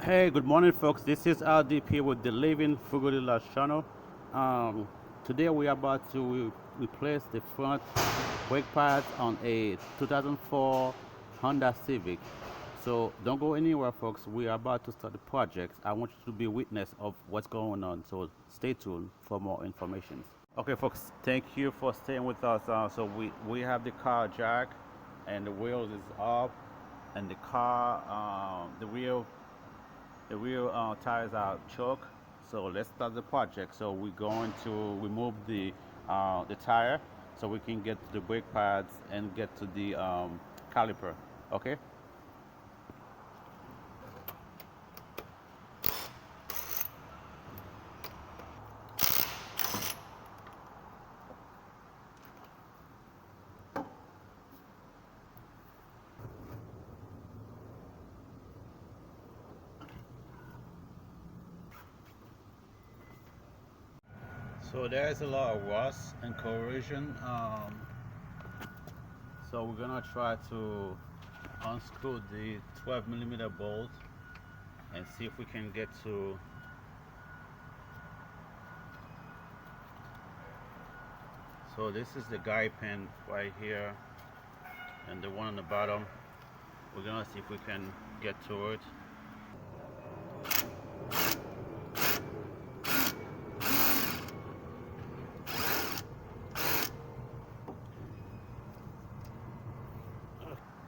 Hey, good morning, folks. This is RDP with the Living Fugulila channel. Um, Today we are about to replace the front brake pads on a 2004 Honda Civic. So don't go anywhere, folks. We are about to start the project. I want you to be witness of what's going on. So stay tuned for more information. Okay, folks. Thank you for staying with us. So we have the car jack, and the wheels is up, and the car the rear tires are choke. So let's start the project. So we're going to remove the tire so we can get to the brake pads and get to the caliper. Okay. So there's a lot of rust and corrosion. So we're gonna try to unscrew the 12 millimeter bolt and see if we can get to. So this is the guide pin right here, and the one on the bottom. We're gonna see if we can get to it.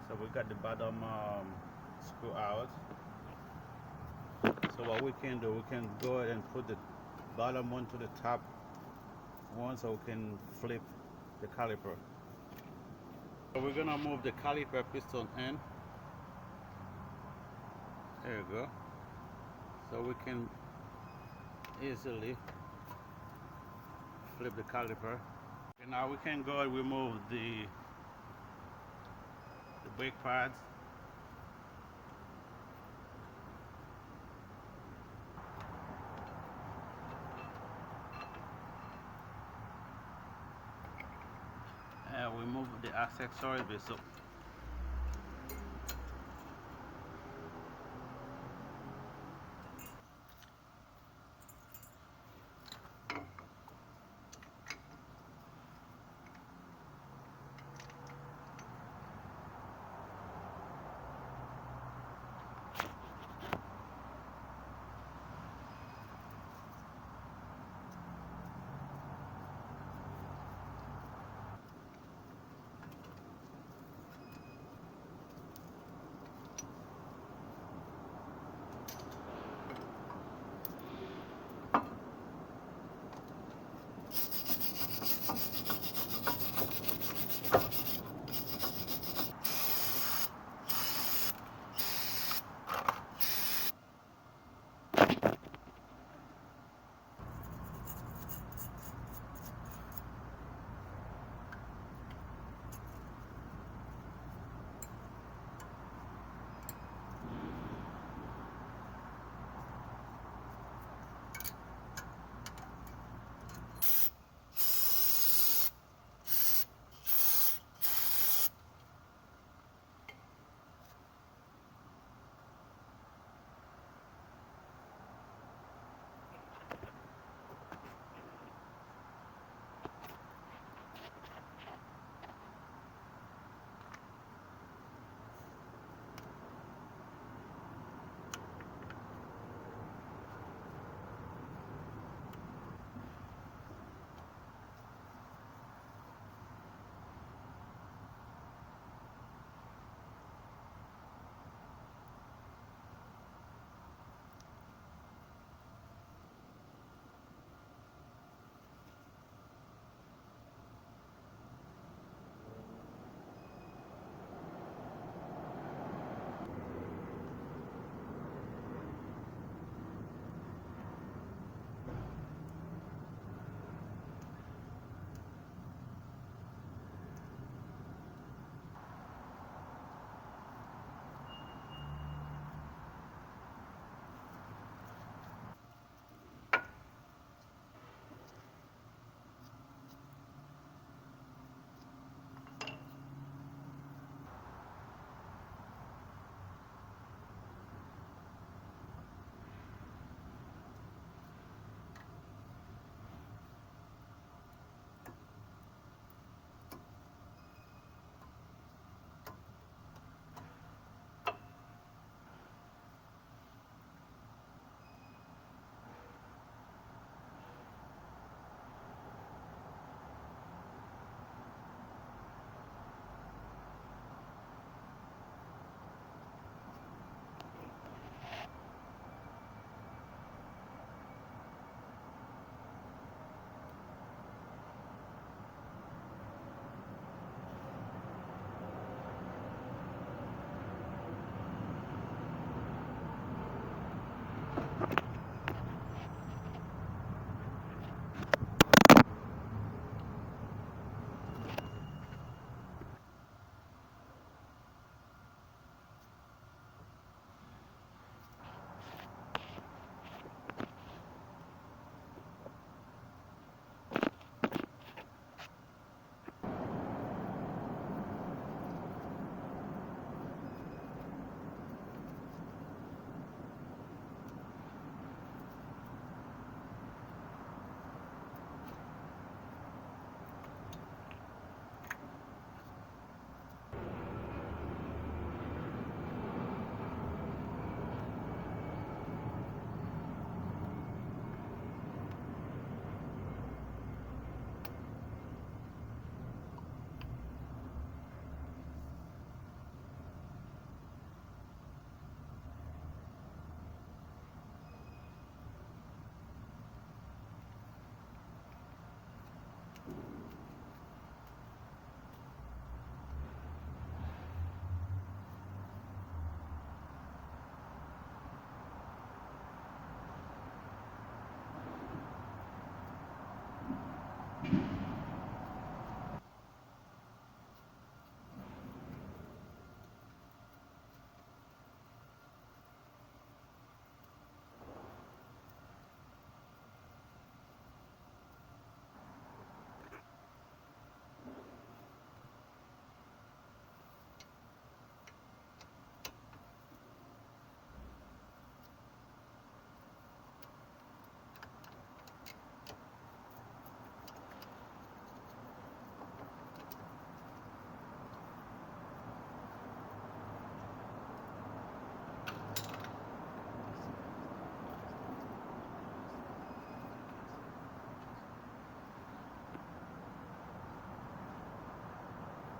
So we got the bottom screw out. So what we can do, we can go ahead and put the bottom one to the top one so we can flip the caliper. So we're gonna move the caliper piston in. There you go. So we can easily flip the caliper. And now we can go and remove the brake pads. And we move the accessory bit. So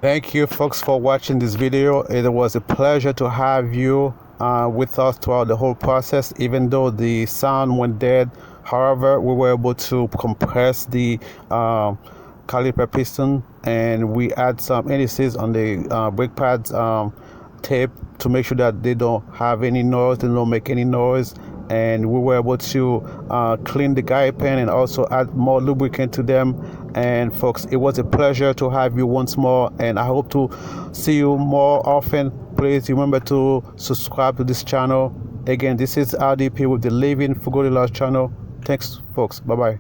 Thank you folks for watching this video. It was a pleasure to have you with us throughout the whole process, even though the sound went dead. However, we were able to compress the caliper piston, and we add some indices on the brake pads tape to make sure that they don't have any noise, they don't make any noise. And we were able to clean the guide pen and also add more lubricant to them. And folks, it was a pleasure to have you once more, and I hope to see you more often. Please remember to subscribe to this channel. Again, this is RDP with the Living Frugal channel. Thanks folks. Bye bye.